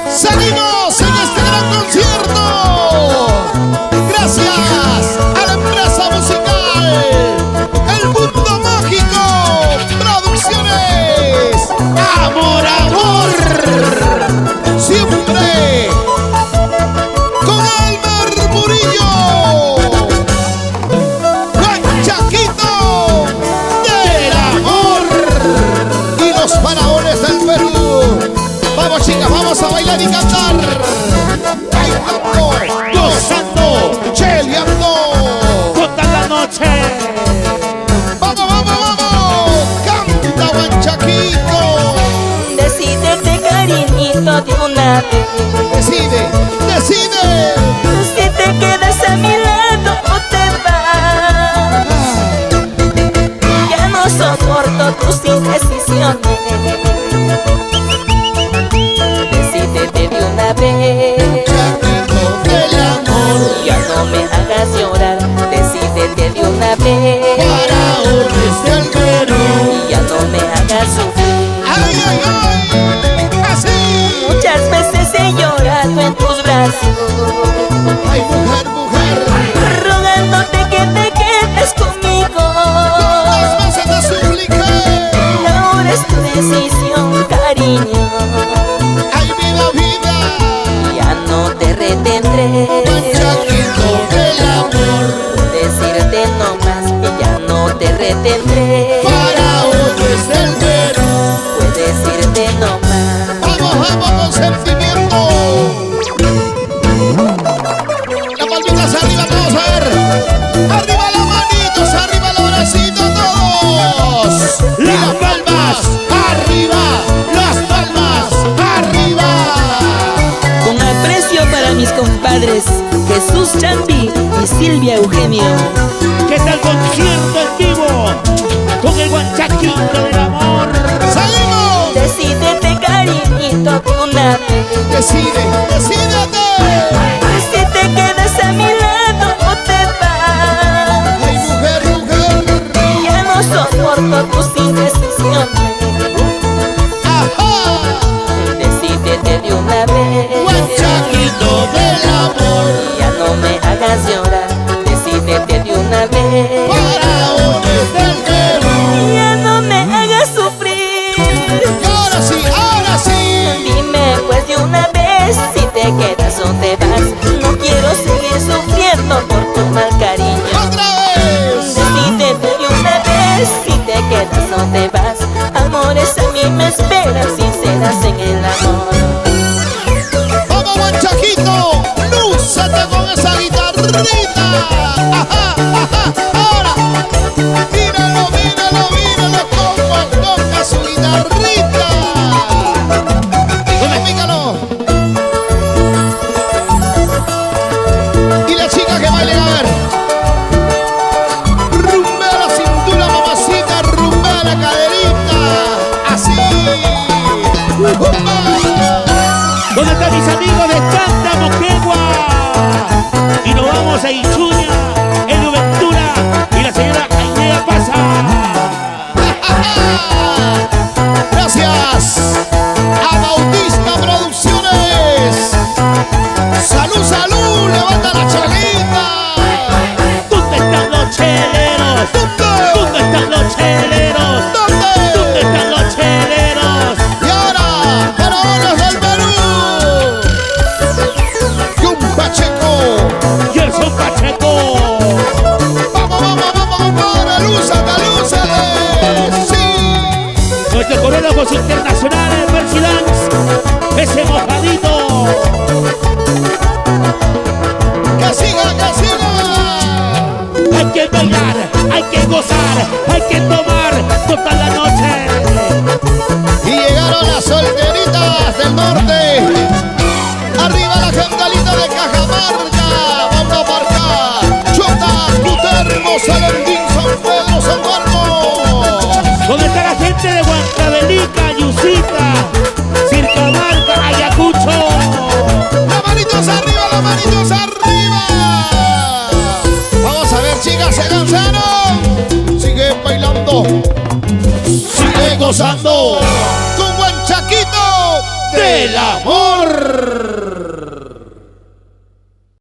Seguimos en este gran concierto. Gracias a la empresa musical El Mundo Mágico Producciones. Amor, amor, siempre con Elmer Murillo, Guanchaquito del amor y los faraones del Perú. Vamos, chicas, vamos a bailar y cantar. Bailando, gozando, cheleando toda la noche. Vamos, vamos, vamos. Canta, Guanchaquito. Decídete, cariñito, de una vez. Decide, decide. Si te quedas a mi lado o te vas. Ya no soporto tus indecisiones. Decídete de una vez. Guanchaquito del amor. Ya no me hagas llorar. Decídete de una vez. Faraones del Perú. Ya no me hagas sufrir. Ay, ay, ay. Así. Muchas veces he llorado en tus brazos, Ay, mujer, mujer. rogándote que te quedes conmigo. Las veces te supliqué. Ahora es tu decisión, cariño. Ay, vida, vida. Ya no te retendré. Guanchaquito del amor. Decirte no más, ya no te retendré. Faraones del Perú. Puedes irte no más. Vamos, vamos con sentimiento. Las palmitas arriba, todos a ver. Arriba las manitos, arriba los bracitos, todos. Las palmas arriba, las palmas arriba. Con aprecio para mis compadres Jesús Chambi y Silvia Eugenio. ¿Qué tal concierto en vivo con el Guanchaquito del amor? Seguimos. Decídete, cariñito, de una vez. Decide, decídete. Si te quedas a mi lado o te vas. Ay, mujer, mujer. Ya no soporto tus indecisiones. Ajá. Decídete de una vez. Guanchaquito del amor. Ya no me hagas llorar. Decídete de una vez. Faraones del Perú. Ya no me hagas sufrir. Y ahora sí, ahora sí. Dime pues de una vez si te quedas o te vas. No quiero seguir sufriendo por tu mal cariño. Otra vez. Decídete de una vez si te quedas o te vas. Amores a mí me esperan sinceras en el amor. Vamos, Guanchaquito. Lúzate con esa guitarrita. Ajá, ajá. Ahora. Míralo, míralo, míralo cómo toca su guitarrita. Pícalo, pícalo. Y la chica que baile, a ver. Rumbea la cintura, mamacita, rumbea la caderita. Así. ¿Dónde están mis amigos de Canta Moquegua? Y nos vamos a Ichuña, Elio Ventura y la señora Ainea Pasa. Gracias a Bautista Producciones. Salud, salud, levanta la chalita. ¿Dónde están los cheleros? ¿Dónde están los cheleros? ¿Dónde ¿Dónde? están los cheleros? Y ahora, faraones del Perú. Y un Pacheco. Gerson Pacheco. Vamos, vamos, vamos, compadre, lúzate, lúzate. Sí. Nuestro coreógrafo internacional, Mercy Dance, ese mojadito. Que siga, que siga. Hay que bailar, hay que gozar, hay que tomar toda la noche. Y llegaron las solteritas del norte. Arriba la gentalita de Cajamarca. Vamos a marcar. Chota, Cutermo, Salendín, San Pedro, San Marcos. ¿Dónde está la gente de Huancavelica, Yusita, Circamarca, Ayacucho? Las manitos arriba, las manitos arriba. Vamos a ver, chicas, se cansaron. Sigue bailando. Sigue gozando. el amor